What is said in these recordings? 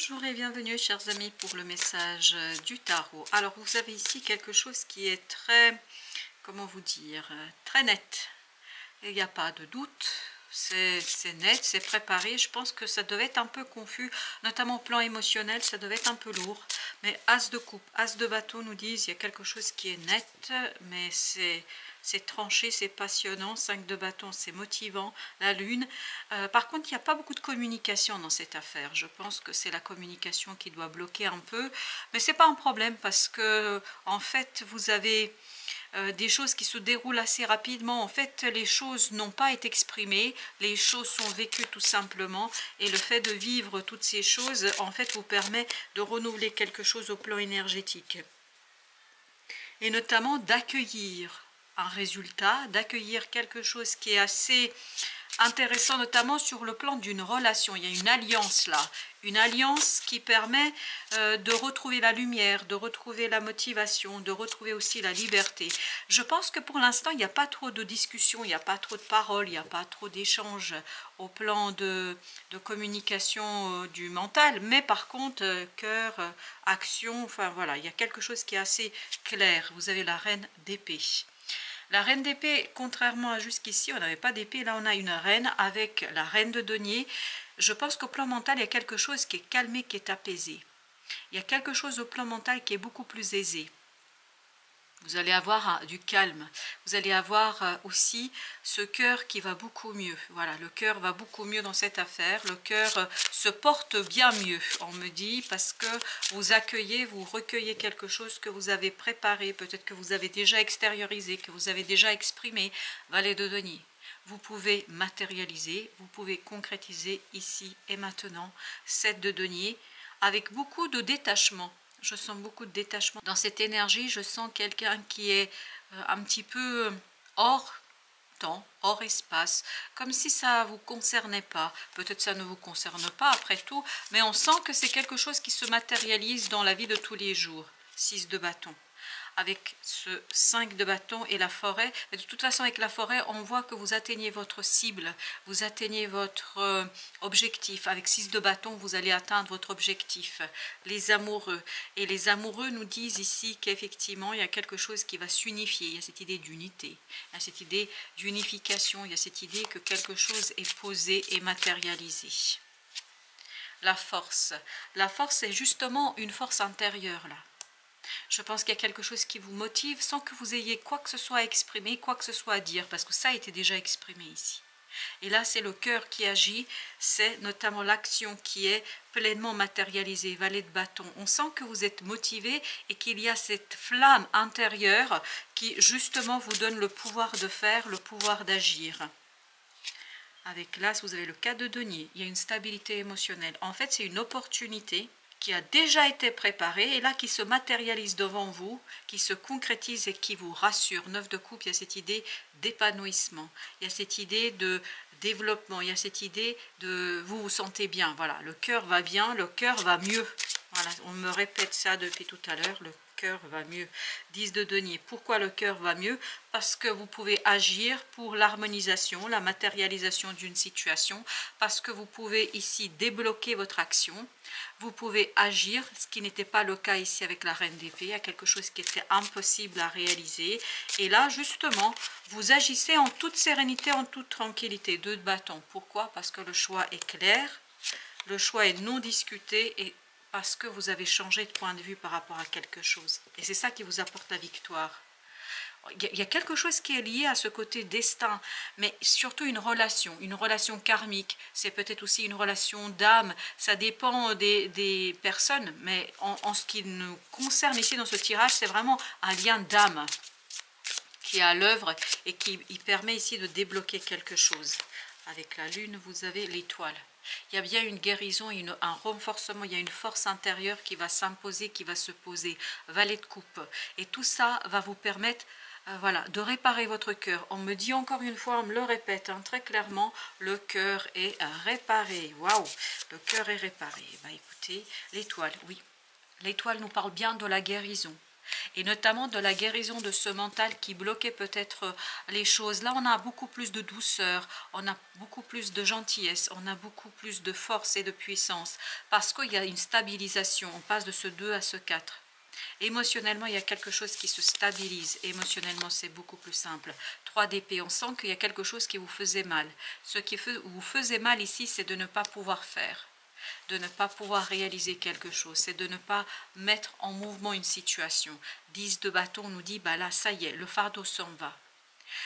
Bonjour et bienvenue chers amis pour le message du tarot. Alors vous avez ici quelque chose qui est très, comment vous dire, très net. Il n'y a pas de doute, c'est net, c'est préparé. Je pense que ça devait être un peu confus, notamment au plan émotionnel, ça devait être un peu lourd. Mais As de coupe, As de bâton nous disent il y a quelque chose qui est net, mais c'est tranché, c'est passionnant. 5 de bâton, c'est motivant. La lune. Par contre, il n'y a pas beaucoup de communication dans cette affaire. Je pense que c'est la communication qui doit bloquer un peu. Mais ce n'est pas un problème parce que, en fait, vous avez des choses qui se déroulent assez rapidement. En fait, les choses n'ont pas été exprimées. Les choses sont vécues tout simplement. Et le fait de vivre toutes ces choses, en fait, vous permet de renouveler quelque chose au plan énergétique. Et notamment d'accueillir un résultat, d'accueillir quelque chose qui est assez intéressant, notamment sur le plan d'une relation. Il y a une alliance là, une alliance qui permet de retrouver la lumière, de retrouver la motivation, de retrouver aussi la liberté. Je pense que pour l'instant, il n'y a pas trop de discussions, il n'y a pas trop de paroles, il n'y a pas trop d'échanges au plan de communication du mental, mais par contre, cœur, action, enfin voilà, il y a quelque chose qui est assez clair. Vous avez la reine d'épée. La reine d'épée, contrairement à jusqu'ici, on n'avait pas d'épée, là on a une reine avec la reine de denier. Je pense qu'au plan mental, il y a quelque chose qui est calmé, qui est apaisé. Il y a quelque chose au plan mental qui est beaucoup plus aisé. Vous allez avoir du calme, vous allez avoir aussi ce cœur qui va beaucoup mieux. Voilà, le cœur va beaucoup mieux dans cette affaire, le cœur se porte bien mieux, on me dit, parce que vous accueillez, vous recueillez quelque chose que vous avez préparé, peut-être que vous avez déjà extériorisé, que vous avez déjà exprimé. Valet de denier. Vous pouvez matérialiser, vous pouvez concrétiser ici et maintenant. 7 de denier, avec beaucoup de détachement. Je sens beaucoup de détachement. Dans cette énergie, je sens quelqu'un qui est un petit peu hors temps, hors espace, comme si ça ne vous concernait pas. Peut-être ça ne vous concerne pas après tout, mais on sent que c'est quelque chose qui se matérialise dans la vie de tous les jours. 6 de bâton. Avec ce 5 de bâton et la forêt, et de toute façon avec la forêt on voit que vous atteignez votre cible, vous atteignez votre objectif. Avec 6 de bâton vous allez atteindre votre objectif. Les amoureux, et les amoureux nous disent ici qu'effectivement il y a quelque chose qui va s'unifier. Il y a cette idée d'unité, il y a cette idée d'unification, il y a cette idée que quelque chose est posé et matérialisé. La force est justement une force intérieure là. Je pense qu'il y a quelque chose qui vous motive sans que vous ayez quoi que ce soit à exprimer, quoi que ce soit à dire, parce que ça a été déjà exprimé ici. Et là, c'est le cœur qui agit, c'est notamment l'action qui est pleinement matérialisée, valet de bâton. On sent que vous êtes motivé et qu'il y a cette flamme intérieure qui justement vous donne le pouvoir de faire, le pouvoir d'agir. Avec l'As, vous avez le 4 de denier, il y a une stabilité émotionnelle. En fait, c'est une opportunité qui a déjà été préparé et là qui se matérialise devant vous, qui se concrétise et qui vous rassure. 9 de coupe, il y a cette idée d'épanouissement, il y a cette idée de développement, il y a cette idée de vous vous sentez bien. Voilà, le cœur va bien, le cœur va mieux. Voilà, on me répète ça depuis tout à l'heure, le cœur va mieux. 10 de denier, pourquoi le cœur va mieux? Parce que vous pouvez agir pour l'harmonisation, la matérialisation d'une situation, parce que vous pouvez ici débloquer votre action, vous pouvez agir, ce qui n'était pas le cas ici avec la reine d'épée. Il y a quelque chose qui était impossible à réaliser, et là justement vous agissez en toute sérénité, en toute tranquillité. 2 de bâton, pourquoi? Parce que le choix est clair, le choix est non discuté, et parce que vous avez changé de point de vue par rapport à quelque chose. Et c'est ça qui vous apporte la victoire. Il y a quelque chose qui est lié à ce côté destin, mais surtout une relation karmique. C'est peut-être aussi une relation d'âme. Ça dépend des personnes, mais en ce qui nous concerne ici dans ce tirage, c'est vraiment un lien d'âme qui est à l'œuvre et qui permet ici de débloquer quelque chose. Avec la lune, vous avez l'étoile. Il y a bien une guérison, un renforcement, il y a une force intérieure qui va s'imposer, qui va se poser. Valet de coupe. Et tout ça va vous permettre voilà, de réparer votre cœur. On me dit encore une fois, on me le répète très clairement, le cœur est réparé. Waouh, le cœur est réparé. Bah, écoutez, l'étoile, oui. L'étoile nous parle bien de la guérison. et notamment de la guérison de ce mental qui bloquait peut-être les choses. Là, on a beaucoup plus de douceur, on a beaucoup plus de gentillesse, on a beaucoup plus de force et de puissance, parce qu'il y a une stabilisation, on passe de ce 2 à ce 4. Émotionnellement, il y a quelque chose qui se stabilise. Émotionnellement, c'est beaucoup plus simple. 3 d'épée, on sent qu'il y a quelque chose qui vous faisait mal. Ce qui vous faisait mal ici, c'est de ne pas pouvoir faire, de ne pas pouvoir réaliser quelque chose, c'est de ne pas mettre en mouvement une situation. 10 de bâton nous dit, bah là, ça y est, le fardeau s'en va.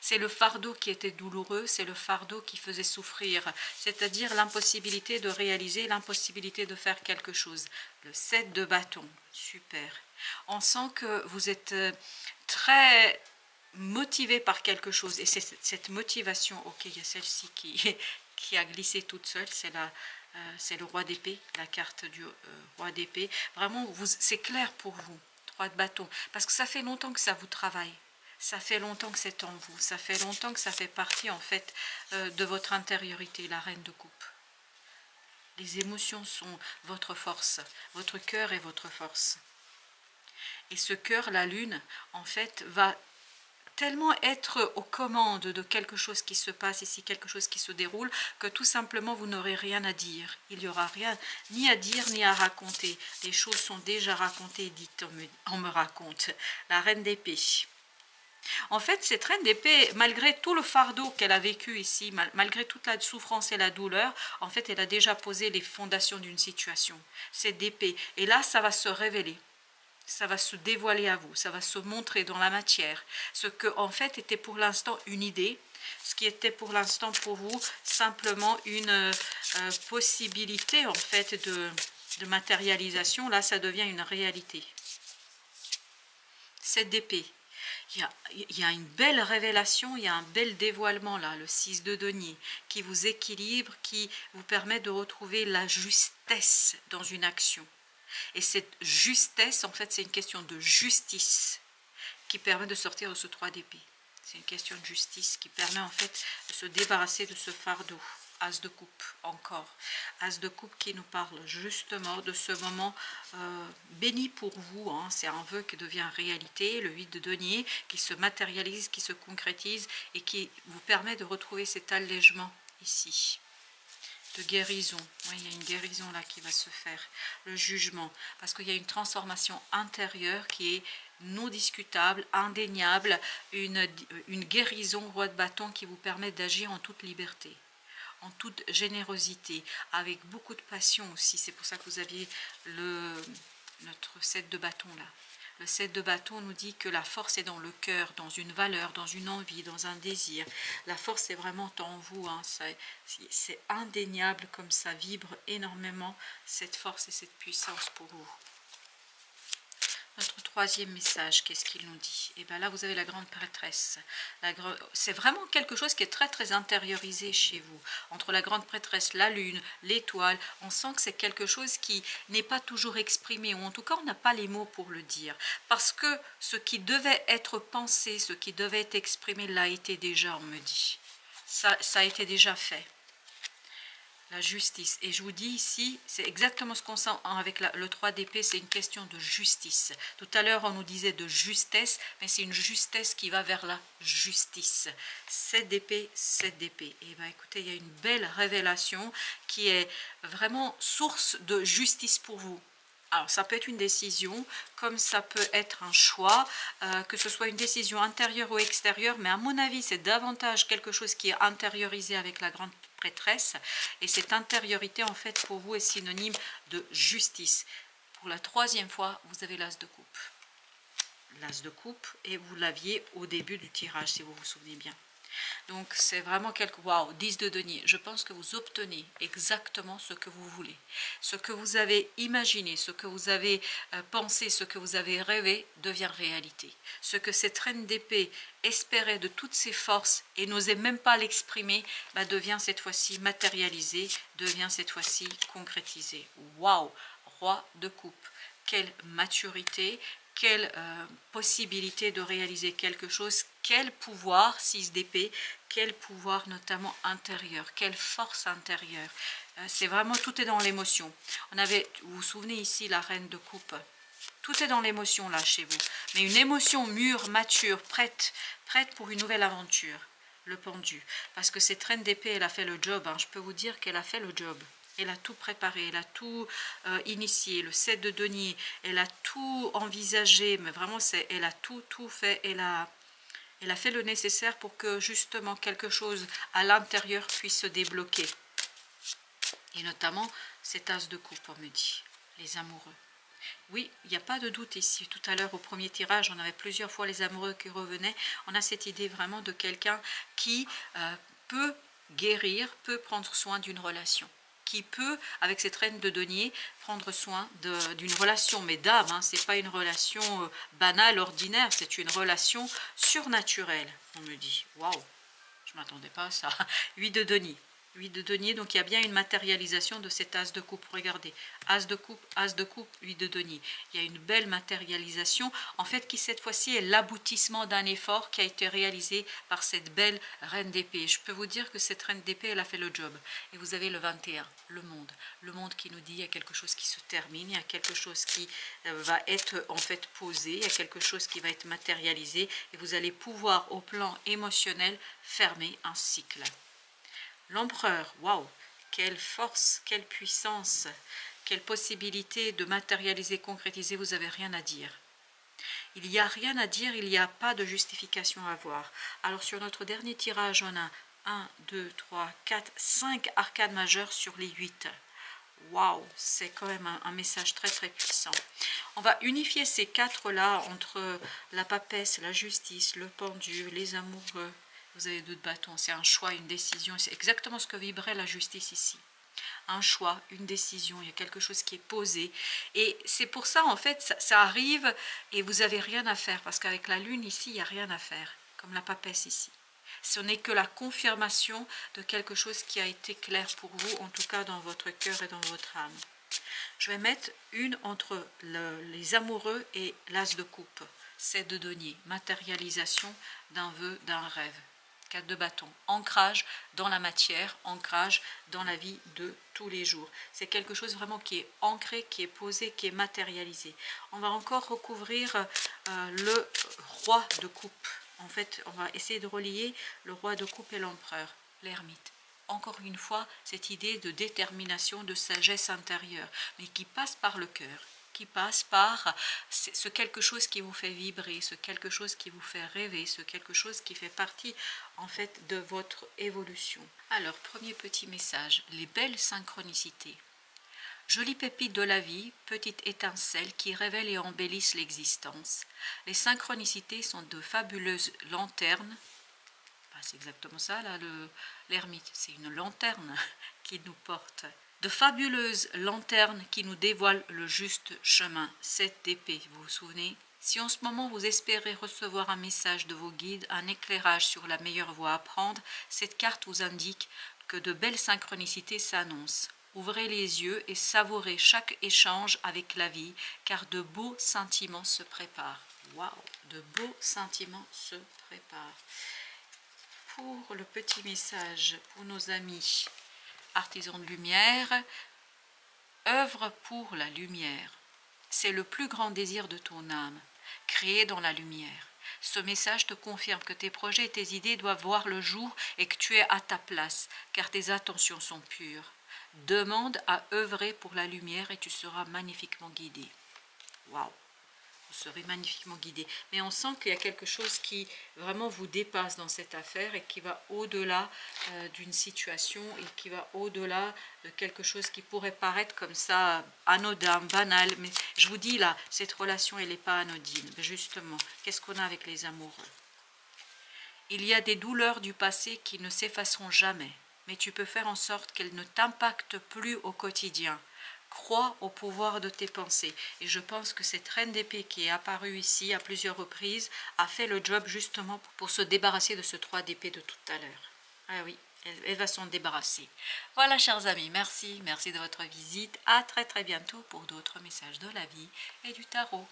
C'est le fardeau qui était douloureux, c'est le fardeau qui faisait souffrir, c'est-à-dire l'impossibilité de réaliser, l'impossibilité de faire quelque chose. Le 7 de bâton, super. On sent que vous êtes très motivé par quelque chose, et c'est cette motivation, ok, il y a celle-ci qui a glissé toute seule, c'est le roi d'épée, la carte du roi d'épée. Vraiment, c'est clair pour vous, 3 de bâton, parce que ça fait longtemps que ça vous travaille. Ça fait longtemps que c'est en vous, ça fait longtemps que ça fait partie en fait de votre intériorité, la reine de coupe. Les émotions sont votre force, votre cœur est votre force. Et ce cœur, la lune, en fait, va tellement être aux commandes de quelque chose qui se passe ici, quelque chose qui se déroule, que tout simplement vous n'aurez rien à dire. Il n'y aura rien ni à dire ni à raconter. Les choses sont déjà racontées et dites, on me raconte. La reine d'épée. En fait, cette reine d'épée, malgré tout le fardeau qu'elle a vécu ici, malgré toute la souffrance et la douleur, en fait, elle a déjà posé les fondations d'une situation. C'est d'épée. Et là, ça va se révéler. Ça va se dévoiler à vous. Ça va se montrer dans la matière. Ce que, en fait, était pour l'instant une idée. Ce qui était pour l'instant pour vous simplement une possibilité, en fait, de matérialisation. Là, ça devient une réalité. Cette d'épée. Il y a une belle révélation, il y a un bel dévoilement là, le 6 de denier, qui vous équilibre, qui vous permet de retrouver la justesse dans une action. Et cette justesse, en fait, c'est une question de justice qui permet de sortir de ce 3 d'épée. C'est une question de justice qui permet en fait de se débarrasser de ce fardeau. As de coupe, encore. As de coupe qui nous parle justement de ce moment béni pour vous. Hein. C'est un vœu qui devient réalité, le 8 de denier, qui se matérialise, qui se concrétise et qui vous permet de retrouver cet allègement ici. De guérison. Oui, il y a une guérison là qui va se faire. Le jugement. Parce qu'il y a une transformation intérieure qui est non discutable, indéniable. Une guérison, roi de bâton, qui vous permet d'agir en toute liberté, en toute générosité, avec beaucoup de passion aussi. C'est pour ça que vous aviez notre 7 de bâton là. Le 7 de bâton nous dit que la force est dans le cœur, dans une valeur, dans une envie, dans un désir. La force est vraiment en vous. Hein. C'est indéniable comme ça vibre énormément cette force et cette puissance pour vous. Notre troisième message, qu'est-ce qu'il nous dit? Et bien là, vous avez la grande prêtresse. C'est vraiment quelque chose qui est très très intériorisé chez vous. Entre la grande prêtresse, la lune, l'étoile, on sent que c'est quelque chose qui n'est pas toujours exprimé, ou en tout cas, on n'a pas les mots pour le dire. Parce que ce qui devait être pensé, ce qui devait être exprimé, l'a été déjà, on me dit. Ça a été déjà fait. La justice. Et je vous dis ici, c'est exactement ce qu'on sent avec le 3 d'épée, c'est une question de justice. Tout à l'heure, on nous disait de justesse, mais c'est une justesse qui va vers la justice. 7 d'épée, 7 d'épée. Et bien écoutez, il y a une belle révélation qui est vraiment source de justice pour vous. Alors, ça peut être une décision, comme ça peut être un choix, que ce soit une décision intérieure ou extérieure, mais à mon avis, c'est davantage quelque chose qui est intériorisé avec la grande prêtresse, et cette intériorité, en fait, pour vous, est synonyme de justice. Pour la troisième fois, vous avez l'as de coupe. L'as de coupe, et vous l'aviez au début du tirage, si vous vous souvenez bien. Donc c'est vraiment quelque... Waouh, 10 de denier. Je pense que vous obtenez exactement ce que vous voulez. Ce que vous avez imaginé, ce que vous avez pensé, ce que vous avez rêvé devient réalité. Ce que cette reine d'épée espérait de toutes ses forces et n'osait même pas l'exprimer, bah, devient cette fois-ci matérialisé, devient cette fois-ci concrétisé. Waouh, roi de coupe. Quelle maturité, quelle possibilité de réaliser quelque chose, quel pouvoir, 6 d'épée, quel pouvoir notamment intérieur, quelle force intérieure. C'est vraiment, tout est dans l'émotion. On avait, vous vous souvenez ici, la reine de coupe. Tout est dans l'émotion là chez vous. Mais une émotion mûre, mature, prête pour une nouvelle aventure. Le pendu. Parce que cette reine d'épée, elle a fait le job. Hein. Je peux vous dire qu'elle a fait le job. Elle a tout préparé, elle a tout initié. Le 7 de denier, elle a tout envisagé. Mais vraiment, elle a tout fait. Elle a fait le nécessaire pour que justement quelque chose à l'intérieur puisse se débloquer. Et notamment cet as de coupe, on me dit. Les amoureux. Oui, il n'y a pas de doute ici. Tout à l'heure, au premier tirage, on avait plusieurs fois les amoureux qui revenaient. On a cette idée vraiment de quelqu'un qui peut guérir, peut prendre soin d'une relation. Qui peut, avec cette reine de denier, prendre soin d'une relation, mais d'âme. Hein, ce n'est pas une relation banale, ordinaire, c'est une relation surnaturelle, on me dit. Waouh, je ne m'attendais pas à ça. 8 de denier. 8 de denier, donc il y a bien une matérialisation de cet as de coupe. Regardez, as de coupe, 8 de denier. Il y a une belle matérialisation, en fait, qui cette fois-ci est l'aboutissement d'un effort qui a été réalisé par cette belle reine d'épée. Je peux vous dire que cette reine d'épée, elle a fait le job. Et vous avez le 21, le monde. Le monde qui nous dit il y a quelque chose qui se termine, il y a quelque chose qui va être en fait posé, il y a quelque chose qui va être matérialisé, et vous allez pouvoir, au plan émotionnel, fermer un cycle. L'empereur, waouh, quelle force, quelle puissance, quelle possibilité de matérialiser, concrétiser, vous n'avez rien à dire. Il n'y a rien à dire, il n'y a pas de justification à avoir. Alors sur notre dernier tirage, on a 1, 2, 3, 4, 5 arcanes majeures sur les 8. Waouh, c'est quand même un message très très puissant. On va unifier ces 4-là entre la papesse, la justice, le pendu, les amoureux. Vous avez 2 bâtons, c'est un choix, une décision. C'est exactement ce que vibrait la justice ici. Un choix, une décision, il y a quelque chose qui est posé. Et c'est pour ça, en fait, ça arrive et vous n'avez rien à faire. Parce qu'avec la lune ici, il n'y a rien à faire. Comme la papesse ici. Ce n'est que la confirmation de quelque chose qui a été clair pour vous, en tout cas dans votre cœur et dans votre âme. Je vais mettre une entre les amoureux et l'as de coupe. 7 de denier, matérialisation d'un vœu, d'un rêve. 4 de bâton, ancrage dans la matière, ancrage dans la vie de tous les jours. C'est quelque chose vraiment qui est ancré, qui est posé, qui est matérialisé. On va encore recouvrir le roi de coupe. En fait, on va essayer de relier le roi de coupe et l'empereur, l'ermite. Encore une fois, cette idée de détermination, de sagesse intérieure, mais qui passe par le cœur, qui passe par ce quelque chose qui vous fait vibrer, ce quelque chose qui vous fait rêver, ce quelque chose qui fait partie en fait de votre évolution. Alors, premier petit message, les belles synchronicités. Jolies pépites de la vie, petites étincelles qui révèlent et embellissent l'existence. Les synchronicités sont de fabuleuses lanternes. C'est exactement ça, là, l'ermite. C'est une lanterne qui nous porte. De fabuleuses lanternes qui nous dévoilent le juste chemin. 7 d'épée, vous vous souvenez? Si en ce moment vous espérez recevoir un message de vos guides, un éclairage sur la meilleure voie à prendre, cette carte vous indique que de belles synchronicités s'annoncent. Ouvrez les yeux et savourez chaque échange avec la vie, car de beaux sentiments se préparent. Waouh, de beaux sentiments se préparent. Pour le petit message, pour nos amis artisans de lumière, œuvre pour la lumière. C'est le plus grand désir de ton âme, créé dans la lumière. Ce message te confirme que tes projets et tes idées doivent voir le jour et que tu es à ta place, car tes intentions sont pures. Demande à œuvrer pour la lumière et tu seras magnifiquement guidé. Waouh! Vous serez magnifiquement guidé. Mais on sent qu'il y a quelque chose qui vraiment vous dépasse dans cette affaire et qui va au-delà d'une situation et qui va au-delà de quelque chose qui pourrait paraître comme ça anodin, banal. Mais je vous dis là, cette relation, elle n'est pas anodine. Mais justement, qu'est-ce qu'on a avec les amoureux? Il y a des douleurs du passé qui ne s'effaceront jamais, mais tu peux faire en sorte qu'elles ne t'impactent plus au quotidien. Crois au pouvoir de tes pensées. Et je pense que cette reine d'épée qui est apparue ici à plusieurs reprises a fait le job justement pour se débarrasser de ce 3 d'épée de tout à l'heure. Ah oui, elle va s'en débarrasser. Voilà, chers amis, merci de votre visite. À très très bientôt pour d'autres messages de la vie et du tarot.